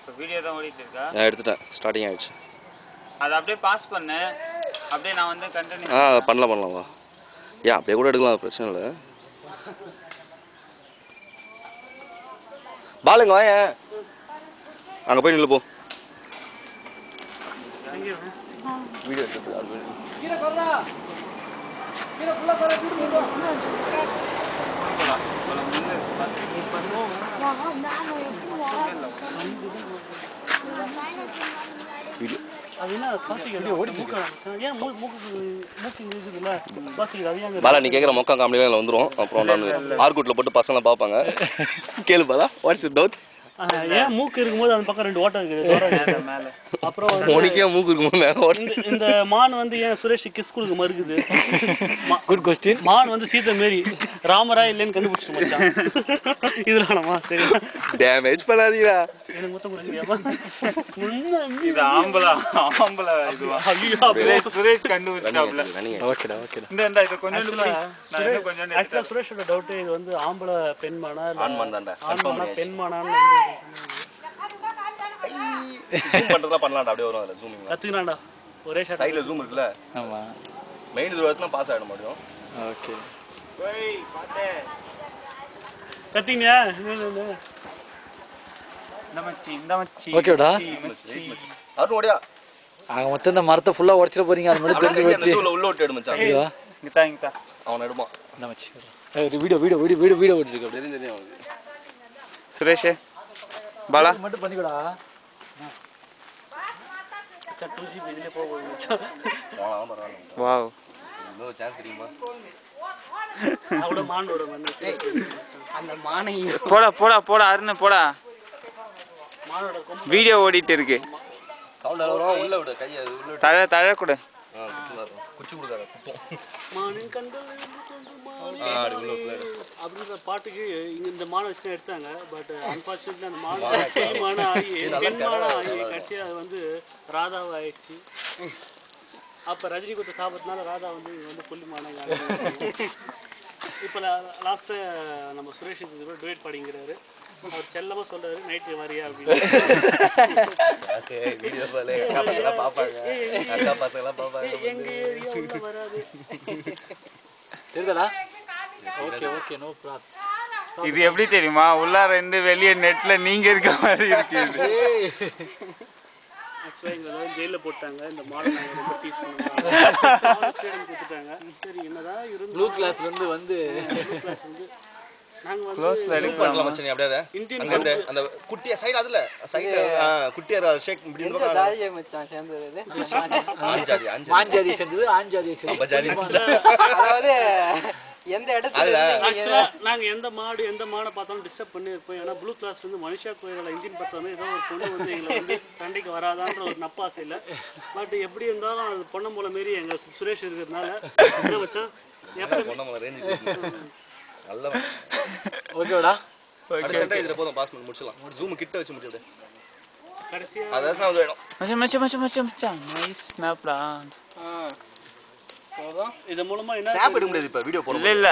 இப்போ வீடியோ தான் ஓடிட்டு இருக்கா? நான் எடுத்துட்டேன், ஸ்டார்டிங் ஆயிடுச்சு. அதை அப்படியே பாஸ் பண்ணு, அப்படியே நான் வந்து கண்டினியூ பண்ணலாம் வா. ஏன் அப்படியே கூட எடுக்கலாம், பிரச்சனை இல்லை. பாலுங்க வாங்க, அங்கே போய் நில்லு போ. வீடியோ எடுத்துட்டு பாலா நீ கேட்குற மொக்கா காமெடியில் வந்துடும். அப்புறம் நான் ஆர்கூட்டில் போட்டு பசங்க பார்ப்பாங்க. கேளு பாலா, வாட்ஸ் யூர் டவுட்? ஏன் மூக்கு இருக்கும்போது அந்த பக்கம் 2 ஓட்டம் இருக்குது மேலே. அப்புறம் உனக்கே மூக்கு இருக்கும்போது மேலே ஓட்டம். இந்த மான் வந்து ஏன் சுரேஷ் கிஸ் கொடுக்க மறுக்குது? Good question. மான் வந்து சீதை மாரி ராமரா இல்லைன்னு கண்டுபிடிச்சிட்டு மச்சான். இதுல வேணாமா? சரி டேமேஜ் பண்ணாதீங்களா? எனக்கு மொத்தம் கொடுக்குறியாப்பா? இது ஆம்பளை இதுவா? சுரேஷ் கண்டுபிடிச்சாப்ல. ஓகேடா ஓகேடா. இந்த இது கொஞ்சம் ஆக்சுவலா சுரேஷோட டவுட் இது வந்து ஆம்பளை பெண்மானா ஆண்மான் தான்டா. ஆண்மானா பெண்மானான்னு ஜூம் பண்றதா பண்ணலாம்டா, அப்படியே வரும். அதுல ஜூமிங் கத்துக்கலாம்டா. ஒரே ஷாட் சைடுல ஜூம் இருக்குல. ஆமா, மெயின் இது வரதுனா பாஸ் ஆயிட முடியும். ஓகே போய் பாத்தே கத்திங்க. இந்த மச்சி ஓகேடா. அருண் ஓடியா. ஆக மொத்தம் இந்த மரத்தை ஃபுல்லா உடைச்சிட போறீங்க. அது மட்டும் தெரிஞ்சு வச்சு உள்ள விட்டு எடு மச்சான். இங்கதா அவன் எடுமா. இந்த மச்சி வீடியோ ஓடிருக்கு. அப்படி தெரியும் அவனுக்கு. சுரேஷ் பாலா மட்டும் பண்ணிக்கடா. சட்டுஜி வெளியில போகுது. வாடா பரவாயில்லை. வாவ், இன்னொரு சான்ஸ் தெரியுமா? அவட மானோட வந்து அந்த மானை போடா அருண் போடா. மானோட வீடியோ ஓடிட்டு இருக்கு. சவுண்ட் வரும். உள்ள விடு கையை உள்ள விடு. தழ கூட குச்சி கொடுக்காத. மானின் கண்கள் அப்படின்ற பாட்டுக்கு இந்த மானை வச்சு எடுத்தாங்க. பட் அன்பார்ச்சுனேட்லி அந்த மானை ஆகி பெண்மானை ஆகி கடைசியாக அது வந்து ராதாவை ஆயிடுச்சு. அப்போ ரஜினி கொடுத்த சாபத்தினால ராதா வந்து இது வந்து புள்ளிமான. இப்போ லாஸ்ட்டு நம்ம சுரேஷ் டுவேட் பாடிங்கிறாரு. அவர் செல்லமா சொல்றாரு நைட்டு வரியா அப்படின்னு. எங்க ஏரியா உள்ள வராது தெரியுதாடா? Okay no problem. இது எப்படி தெரியுமா? உள்ளார இருந்து வெளியே நெட்ல நீங்க இருக்க மாதிரி இருக்கு. ஆக்சுவலாக எங்களை ஜெயிலில் போட்டாங்க. இந்த மாடல் நாங்கள் ரொம்ப டீச் பண்ணுவாங்க. கொடுத்துட்டாங்க. சரி என்னதான் இருந்து ப்ளூ கிளாஸ்லேருந்து வந்து நாங்கள் க்ளோஸ்ல எடுக்கலாம் மச்சான். அப்படியே இந்தியன் அங்க அந்த குட்டியா சைடு அதுல சைடு குட்டியா ஷேக் இப்படி இந்த பக்கம் தாயே மச்சான் சேர்ந்தது மாஞ்சாதி சேர்ந்தது ஆஞ்சாதி சேர்ந்தது. அதாவது எந்த இடத்துல ஆக்சுவலா நாங்க எந்த மாடை பார்த்தாலும் டிஸ்டர்ப் பண்ணி இருப்போம். ஏன்னா ப்ளூ கிளாஸ் வந்து மனுஷா கோயிலில் இந்தியன் பத்து வந்து ஏதோ ஒரு பொண்ணு வந்து எங்களை வந்து சண்டைக்கு வராதான்ற ஒரு நப்பாசை இல்லை. பட் எப்படி இருந்தாலும் அது பொண்ணை போல மாரி எங்க சுரேஷ் இருக்கிறதுனால என்ன வச்சான் நல்ல ஓகேடா. அடுத்த சென்டர் இதுல போதும் பாஸ் பண்ணி முடிச்சலாம். ஜூம் கிட்ட வச்சு முடிச்சிடு. கடைசியா அதான் நான் வேணும். மச்சான் நைஸ் ஸ்னாப்டா. இது மூலமா என்ன ஸ்னாப் எடுக்க முடியாது. இப்ப வீடியோ போட இல்ல